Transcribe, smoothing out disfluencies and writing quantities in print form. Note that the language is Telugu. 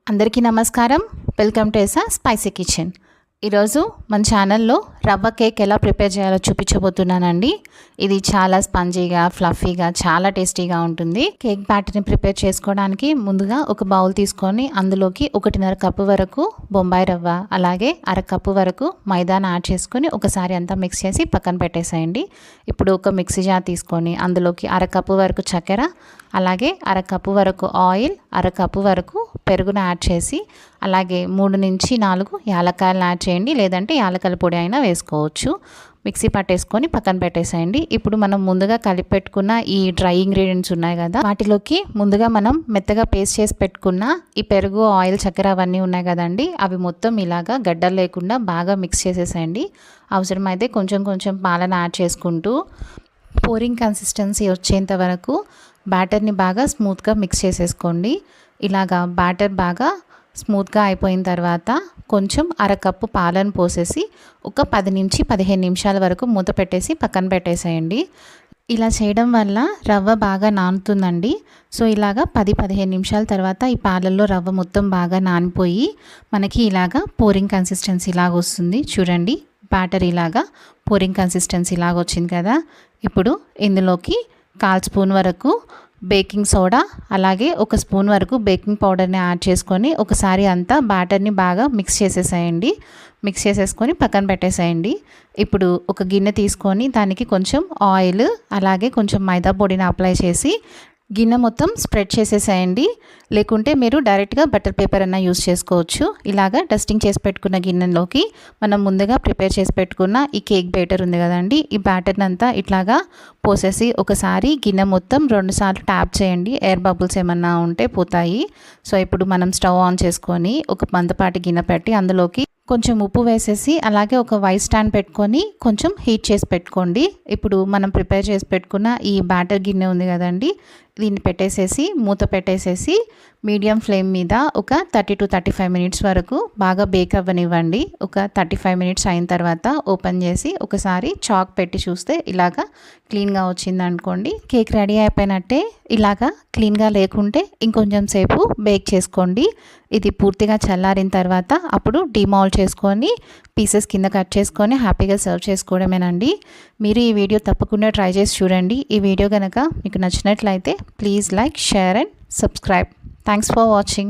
అందరికీ నమస్కారం. వెల్కమ్ టు ఎసా స్పైసీ కిచెన్. ఈరోజు మన ఛానల్లో రవ్వ కేక్ ఎలా ప్రిపేర్ చేయాలో చూపించబోతున్నానండి. ఇది చాలా స్పంజీగా, ఫ్లఫీగా, చాలా టేస్టీగా ఉంటుంది. కేక్ బ్యాటర్ని ప్రిపేర్ చేసుకోవడానికి ముందుగా ఒక బౌల్ తీసుకొని అందులోకి 1.5 కప్పు వరకు బొంబాయి రవ్వ, అలాగే 1/2 కప్పు వరకు మైదాను యాడ్ చేసుకొని ఒకసారి అంతా మిక్స్ చేసి పక్కన పెట్టేసేయండి. ఇప్పుడు ఒక మిక్సీ జార్ తీసుకొని అందులోకి 1/2 కప్పు వరకు చక్కెర, అలాగే 1/2 కప్పు వరకు ఆయిల్, 1/2 కప్పు వరకు పెరుగును యాడ్ చేసి, అలాగే 3 నుంచి 4 యాలక్కాయలను యాడ్ చేయండి. లేదంటే యాలక్కల పొడి అయినా వేసుకోవచ్చు. మిక్సీ పట్టేసుకొని పక్కన పెట్టేసేయండి. ఇప్పుడు మనం ముందుగా కలిపి పెట్టుకున్న ఈ డ్రై ఇంగ్రీడియంట్స్ ఉన్నాయి కదా, వాటిలోకి ముందుగా మనం మెత్తగా పేస్ట్ చేసి పెట్టుకున్న ఈ పెరుగు, ఆయిల్, చక్కెర అవన్నీ ఉన్నాయి కదండి, అవి మొత్తం ఇలాగా గడ్డలు లేకుండా బాగా మిక్స్ చేసేసేయండి. అవసరమైతే కొంచెం కొంచెం పాలను యాడ్ చేసుకుంటూ పోరింగ్ కన్సిస్టెన్సీ వచ్చేంత వరకు బ్యాటర్ని బాగా స్మూత్గా మిక్స్ చేసేసుకోండి. ఇలాగా బ్యాటర్ బాగా స్మూత్గా అయిపోయిన తర్వాత కొంచెం 1/2 కప్పు పాలను పోసేసి ఒక 10 నుంచి 15 నిమిషాల వరకు మూత పెట్టేసి పక్కన పెట్టేసేయండి. ఇలా చేయడం వల్ల రవ్వ బాగా నానుతుందండి. సో ఇలాగా 10-15 నిమిషాల తర్వాత ఈ పాలల్లో రవ్వ మొత్తం బాగా నానిపోయి మనకి ఇలాగా పోరింగ్ కన్సిస్టెన్సీ ఇలాగ వస్తుంది. చూడండి, బ్యాటర్ ఇలాగా పోరింగ్ కన్సిస్టెన్సీ ఇలాగ వచ్చింది కదా. ఇప్పుడు ఇందులోకి 1/4 స్పూన్ వరకు బేకింగ్ సోడా, అలాగే 1 స్పూన్ వరకు బేకింగ్ పౌడర్ని యాడ్ చేసుకొని ఒకసారి అంతా బ్యాటర్ని బాగా మిక్స్ చేసేసేయండి. మిక్స్ చేసేసుకొని పక్కన పెట్టేసేయండి. ఇప్పుడు ఒక గిన్నె తీసుకొని దానికి కొంచెం ఆయిల్, అలాగే కొంచెం మైదా పొడిని అప్లై చేసి గిన్నె మొత్తం స్ప్రెడ్ చేసేసేయండి. లేకుంటే మీరు డైరెక్ట్గా బటర్ పేపర్ అన్న యూస్ చేసుకోవచ్చు. ఇలాగా డస్టింగ్ చేసి పెట్టుకున్న గిన్నెలోకి మనం ముందుగా ప్రిపేర్ చేసి పెట్టుకున్న ఈ కేక్ బ్యాటర్ ఉంది కదండి, ఈ బ్యాటర్ని అంతా ఇట్లాగా పోసేసి ఒకసారి గిన్నె మొత్తం 2 సార్లు ట్యాప్ చేయండి. ఎయిర్ బబుల్స్ ఏమన్నా ఉంటే పోతాయి. సో ఇప్పుడు మనం స్టవ్ ఆన్ చేసుకొని ఒక మందపాటి గిన్నె పెట్టి అందులోకి కొంచెం ఉప్పు వేసేసి, అలాగే ఒక వైట్ స్టాండ్ పెట్టుకొని కొంచెం హీట్ చేసి పెట్టుకోండి. ఇప్పుడు మనం ప్రిపేర్ చేసి పెట్టుకున్న ఈ బ్యాటర్ గిన్నె ఉంది కదండి, దీన్ని పెట్టేసేసి మూత పెట్టేసేసి మీడియం ఫ్లేమ్ మీద ఒక 30-35 మినిట్స్ వరకు బాగా బేక్ అవ్వనివ్వండి. ఒక 35 మినిట్స్ అయిన తర్వాత ఓపెన్ చేసి ఒకసారి చాక్ పెట్టి చూస్తే ఇలాగా క్లీన్గా వచ్చింది అనుకోండి, కేక్ రెడీ అయిపోయినట్టే. ఇలాగా క్లీన్గా లేకుంటే ఇంకొంచెం సేపు బేక్ చేసుకోండి. ఇది పూర్తిగా చల్లారిన తర్వాత అప్పుడు డిమౌల్డ్ చేసుకొని పీసెస్ కింద కట్ చేసుకొని హ్యాపీగా సర్వ్ చేసుకోవడమేనండి. మీరు ఈ వీడియో తప్పకుండా ట్రై చేసి చూడండి. ఈ వీడియో కనుక మీకు నచ్చినట్లయితే please like, share and subscribe. Thanks for watching.